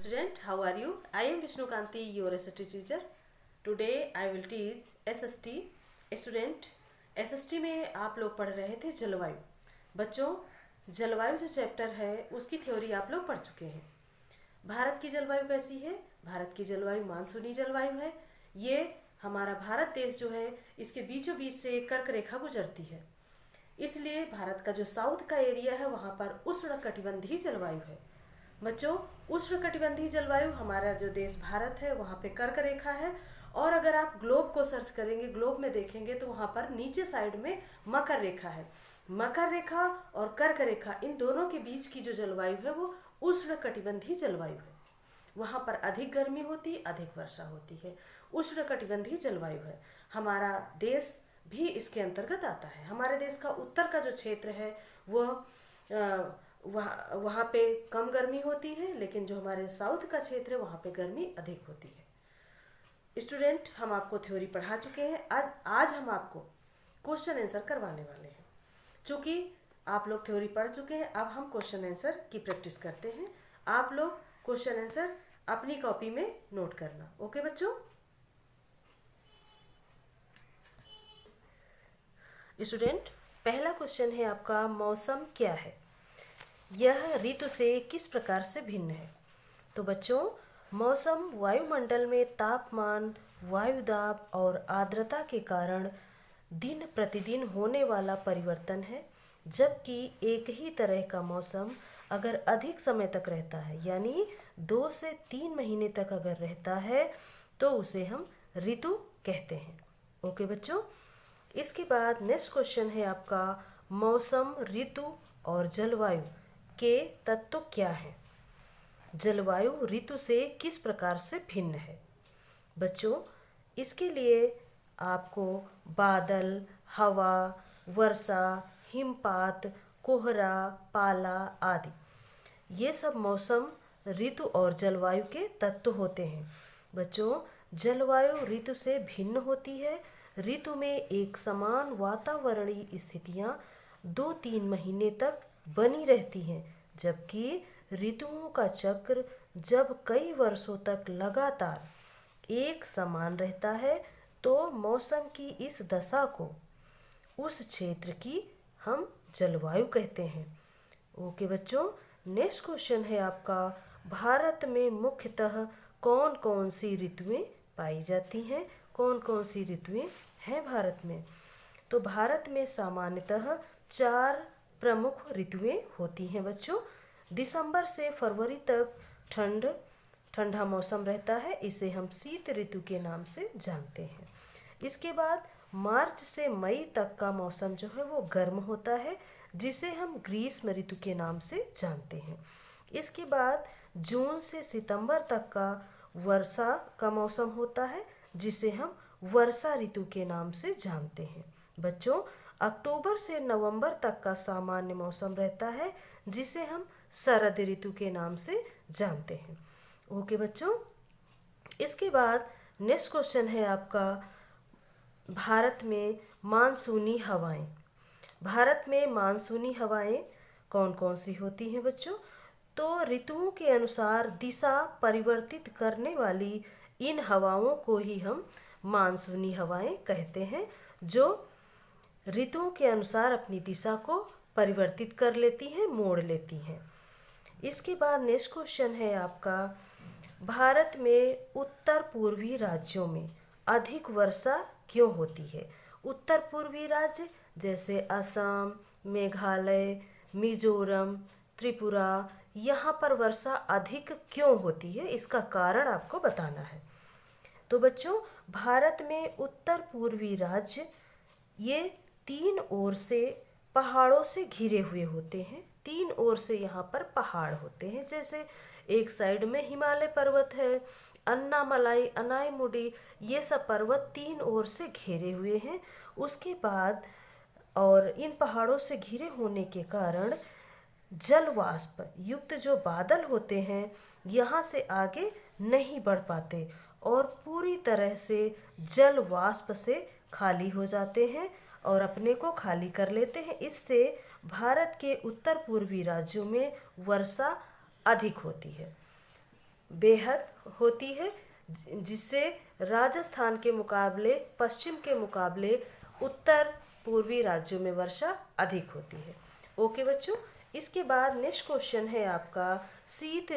Student, how are you? I am Vishnu Kanti, your SST teacher. Today I will teach SST. Student, SST में आप लोग पढ़ रहे थे जलवायु. बच्चों, जलवायु जो चैप्टर है उसकी थ्योरी आप लोग पढ़ चुके हैं. भारत की जलवायु कैसी है? भारत की जलवायु मानसूनी जलवायु है. ये हमारा भारत देश जो है इसके बीचों बीच से एक कर्क रेखा गुजरती है, इसलिए भारत का जो साउथ का एरिया है वहाँ पर उष्णकटिबंधीय जलवायु है. बच्चों, उष्णकटिबंधीय जलवायु हमारा जो देश भारत है वहाँ पे कर्क रेखा है. और अगर आप ग्लोब को सर्च करेंगे, ग्लोब में देखेंगे तो वहाँ पर नीचे साइड में मकर रेखा है. मकर रेखा और कर्क रेखा इन दोनों के बीच की जो जलवायु है वो उष्णकटिबंधीय जलवायु है. वहाँ पर अधिक गर्मी होती, अधिक वर्षा होती है. उष्णकटिबंधीय जलवायु है. हमारा देश भी इसके अंतर्गत आता है. हमारे देश का उत्तर का जो क्षेत्र है वह वहाँ पे कम गर्मी होती है, लेकिन जो हमारे साउथ का क्षेत्र है वहाँ पे गर्मी अधिक होती है. स्टूडेंट, हम आपको थ्योरी पढ़ा चुके हैं. आज हम आपको क्वेश्चन आंसर करवाने वाले हैं. चूँकि आप लोग थ्योरी पढ़ चुके हैं, अब हम क्वेश्चन आंसर की प्रैक्टिस करते हैं. आप लोग क्वेश्चन आंसर अपनी कॉपी में नोट करना. ओके बच्चों? स्टूडेंट, पहला क्वेश्चन है आपका, मौसम क्या है? यह ऋतु से किस प्रकार से भिन्न है? तो बच्चों, मौसम वायुमंडल में तापमान, वायु दाब और आर्द्रता के कारण दिन प्रतिदिन होने वाला परिवर्तन है. जबकि एक ही तरह का मौसम अगर अधिक समय तक रहता है, यानी 2 से 3 महीने तक अगर रहता है तो उसे हम ऋतु कहते हैं. ओके बच्चों? इसके बाद नेक्स्ट क्वेश्चन है आपका, मौसम, ऋतु और जलवायु के तत्व क्या हैं? जलवायु ऋतु से किस प्रकार से भिन्न है? बच्चों, इसके लिए आपको बादल, हवा, वर्षा, हिमपात, कोहरा, पाला आदि ये सब मौसम, ऋतु और जलवायु के तत्व होते हैं. बच्चों, जलवायु ऋतु से भिन्न होती है. ऋतु में एक समान वातावरणीय स्थितियां 2-3 महीने तक बनी रहती हैं, जबकि ऋतुओं का चक्र जब कई वर्षों तक लगातार एक समान रहता है तो मौसम की इस दशा को, उस क्षेत्र की हम जलवायु कहते हैं. ओके बच्चों, नेक्स्ट क्वेश्चन है आपका, भारत में मुख्यतः कौन कौन सी ऋतुएं पाई जाती हैं? कौन कौन सी ऋतुएं हैं भारत में? तो भारत में सामान्यतः 4 प्रमुख ऋतुएं होती हैं बच्चों. दिसंबर से फरवरी तक ठंडा मौसम रहता है, इसे हम शीत ऋतु के नाम से जानते हैं. इसके बाद मार्च से मई तक का मौसम जो है वो गर्म होता है, जिसे हम ग्रीष्म ऋतु के नाम से जानते हैं. इसके बाद जून से सितंबर तक का वर्षा का मौसम होता है, जिसे हम वर्षा ऋतु के नाम से जानते हैं. बच्चों, अक्टूबर से नवंबर तक का सामान्य मौसम रहता है, जिसे हम शरद ऋतु के नाम से जानते हैं. ओके बच्चों? इसके बाद नेक्स्ट क्वेश्चन है आपका, भारत में मानसूनी हवाएं. भारत में मानसूनी हवाएं कौन कौन सी होती हैं बच्चों? तो ऋतुओं के अनुसार दिशा परिवर्तित करने वाली इन हवाओं को ही हम मानसूनी हवाएं कहते हैं, जो ऋतुओं के अनुसार अपनी दिशा को परिवर्तित कर लेती हैं, मोड़ लेती हैं. इसके बाद नेक्स्ट क्वेश्चन है आपका, भारत में उत्तर पूर्वी राज्यों में अधिक वर्षा क्यों होती है? उत्तर पूर्वी राज्य जैसे असम, मेघालय, मिजोरम, त्रिपुरा, यहाँ पर वर्षा अधिक क्यों होती है? इसका कारण आपको बताना है. तो बच्चों, भारत में उत्तर पूर्वी राज्य ये 3 ओर से पहाड़ों से घिरे हुए होते हैं. 3 ओर से यहाँ पर पहाड़ होते हैं. जैसे एक साइड में हिमालय पर्वत है, अन्नामलाई, अनाईमुडी, ये सब पर्वत 3 ओर से घेरे हुए हैं. उसके बाद और इन पहाड़ों से घिरे होने के कारण जल वाष्प युक्त जो बादल होते हैं यहाँ से आगे नहीं बढ़ पाते और पूरी तरह से जल वाष्प से खाली हो जाते हैं और अपने को खाली कर लेते हैं. इससे भारत के उत्तर पूर्वी राज्यों में वर्षा अधिक होती है. बेहद होती है, जिससे राजस्थान के मुकाबले, पश्चिम के मुकाबले उत्तर पूर्वी राज्यों में वर्षा अधिक होती है। ओके बच्चों, इसके बाद नेक्स्ट क्वेश्चन है आपका, शीत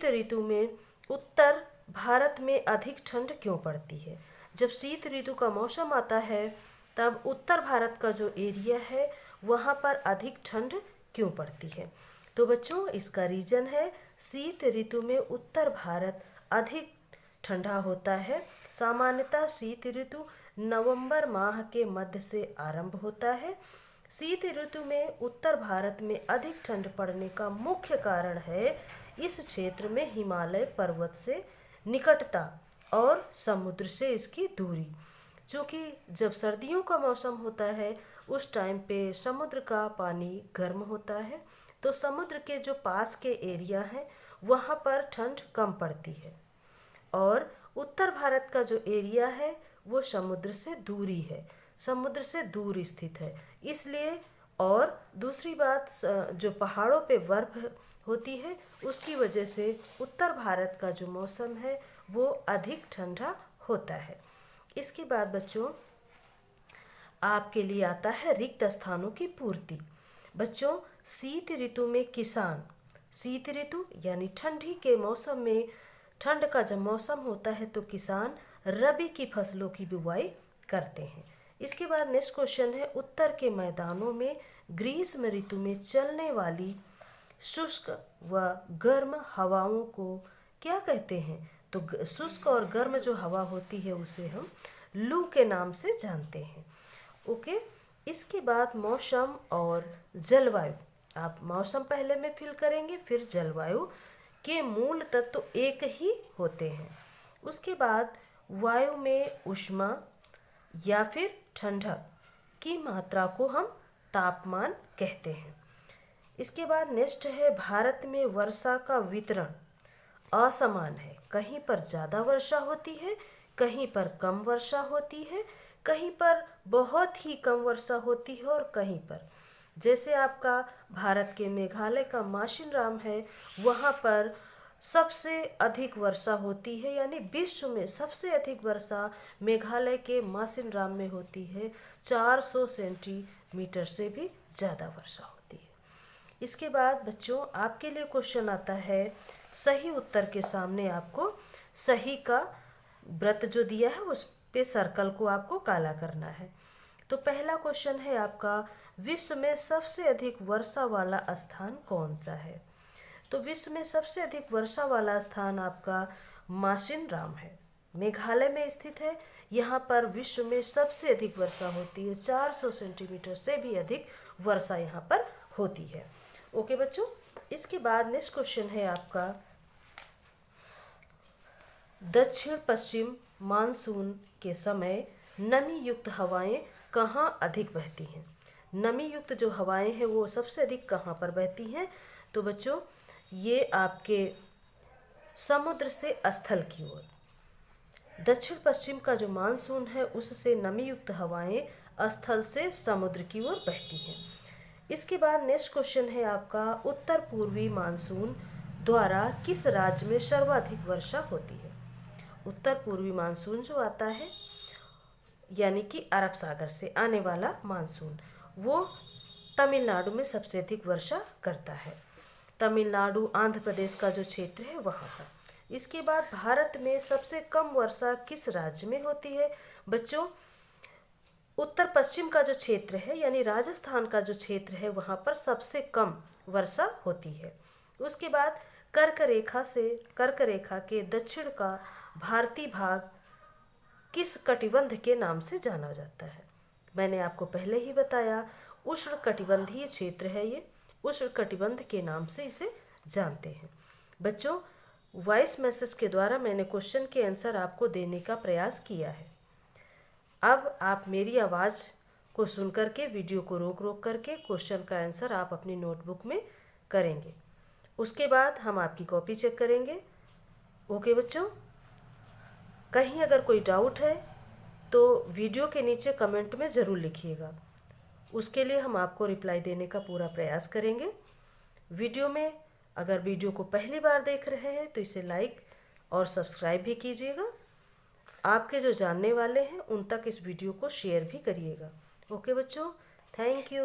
ऋतु में उत्तर भारत में अधिक ठंड क्यों पड़ती है? जब शीत ऋतु का मौसम आता है तब उत्तर भारत का जो एरिया है वहाँ पर अधिक ठंड क्यों पड़ती है? तो बच्चों, इसका रीजन है, शीत ऋतु में उत्तर भारत अधिक ठंडा होता है। सामान्यतः शीत ऋतु नवंबर माह के मध्य से आरंभ होता है। शीत ऋतु में उत्तर भारत में अधिक ठंड पड़ने का मुख्य कारण है इस क्षेत्र में हिमालय पर्वत से निकटता और समुद्र से इसकी दूरी। क्योंकि जब सर्दियों का मौसम होता है उस टाइम पे समुद्र का पानी गर्म होता है, तो समुद्र के जो पास के एरिया हैं वहाँ पर ठंड कम पड़ती है, और उत्तर भारत का जो एरिया है वो समुद्र से दूरी है, समुद्र से दूर स्थित है, इसलिए। और दूसरी बात, जो पहाड़ों पे बर्फ होती है उसकी वजह से उत्तर भारत का जो मौसम है वो अधिक ठंडा होता है। इसके बाद बच्चों, आपके लिए आता है रिक्त स्थानों की पूर्ति। बच्चों, शीत ऋतु में किसान, शीत ऋतु यानी ठंडी के मौसम में, ठंड का जब मौसम होता है तो किसान रबी की फसलों की बुवाई करते हैं। इसके बाद नेक्स्ट क्वेश्चन है, उत्तर के मैदानों में ग्रीष्म ऋतु में चलने वाली शुष्क व गर्म हवाओं को क्या कहते हैं? तो शुष्क और गर्म जो हवा होती है उसे हम लू के नाम से जानते हैं। ओके, इसके बाद मौसम और जलवायु। आप मौसम पहले में फिल करेंगे, फिर जलवायु के मूल तत्व एक ही होते हैं। उसके बाद वायु में ऊष्मा या फिर ठंडक की मात्रा को हम तापमान कहते हैं। इसके बाद नेक्स्ट है, भारत में वर्षा का वितरण असमान है। कहीं पर ज़्यादा वर्षा होती है, कहीं पर कम वर्षा होती है, कहीं पर बहुत ही कम वर्षा होती है, और कहीं पर, जैसे आपका भारत के मेघालय का माशिनराम है, वहाँ पर सबसे अधिक वर्षा होती है, यानी विश्व में सबसे अधिक वर्षा मेघालय के माशिनराम में होती है। 400 सेंटीमीटर से भी ज़्यादा वर्षा होती है। इसके बाद बच्चों, आपके लिए क्वेश्चन आता है, सही उत्तर के सामने आपको सही का वृत्त जो दिया है उस पे सर्कल को आपको काला करना है। तो पहला क्वेश्चन है आपका, विश्व में सबसे अधिक वर्षा वाला स्थान कौन सा है? तो विश्व में सबसे अधिक वर्षा वाला स्थान आपका माशिनराम है, मेघालय में स्थित है। यहाँ पर विश्व में सबसे अधिक वर्षा होती है, 400 सेंटीमीटर से भी अधिक वर्षा यहाँ पर होती है। ओके बच्चों, इसके बाद नेक्स्ट क्वेश्चन है आपका, दक्षिण पश्चिम मानसून के समय नमी युक्त हवाएं कहाँ अधिक बहती हैं? नमी युक्त जो हवाएं हैं वो सबसे अधिक कहाँ पर बहती हैं? तो बच्चों, ये आपके समुद्र से स्थल की ओर, दक्षिण पश्चिम का जो मानसून है उससे नमी युक्त हवाएं स्थल से समुद्र की ओर बहती हैं। इसके बाद नेक्स्ट क्वेश्चन है आपका, उत्तर पूर्वी मानसून द्वारा किस राज्य में सर्वाधिक वर्षा होती है? उत्तर पूर्वी मानसून जो आता है, यानी कि अरब सागर से आने वाला मानसून, वो तमिलनाडु में सबसे अधिक वर्षा करता है। तमिलनाडु, आंध्र प्रदेश का जो क्षेत्र है वहाँ पर। इसके बाद भारत में सबसे कम वर्षा किस राज्य में होती है? बच्चों, उत्तर पश्चिम का जो क्षेत्र है, यानी राजस्थान का जो क्षेत्र है, वहाँ पर सबसे कम वर्षा होती है। उसके बाद कर्क रेखा के दक्षिण का भारतीय भाग किस कटिबंध के नाम से जाना जाता है? मैंने आपको पहले ही बताया, उष्ण कटिबंधीय क्षेत्र है ये, उष्ण कटिबंध के नाम से इसे जानते हैं। बच्चों, वॉइस मैसेज के द्वारा मैंने क्वेश्चन के आंसर आपको देने का प्रयास किया है। अब आप मेरी आवाज़ को सुन करके, वीडियो को रोक रोक करके क्वेश्चन का आंसर आप अपनी नोटबुक में करेंगे। उसके बाद हम आपकी कॉपी चेक करेंगे। ओके बच्चों, कहीं अगर कोई डाउट है तो वीडियो के नीचे कमेंट में ज़रूर लिखिएगा, उसके लिए हम आपको रिप्लाई देने का पूरा प्रयास करेंगे। वीडियो में अगर वीडियो को पहली बार देख रहे हैं तो इसे लाइक और सब्सक्राइब भी कीजिएगा। आपके जो जानने वाले हैं उन तक इस वीडियो को शेयर भी करिएगा। ओके बच्चों, थैंक यू।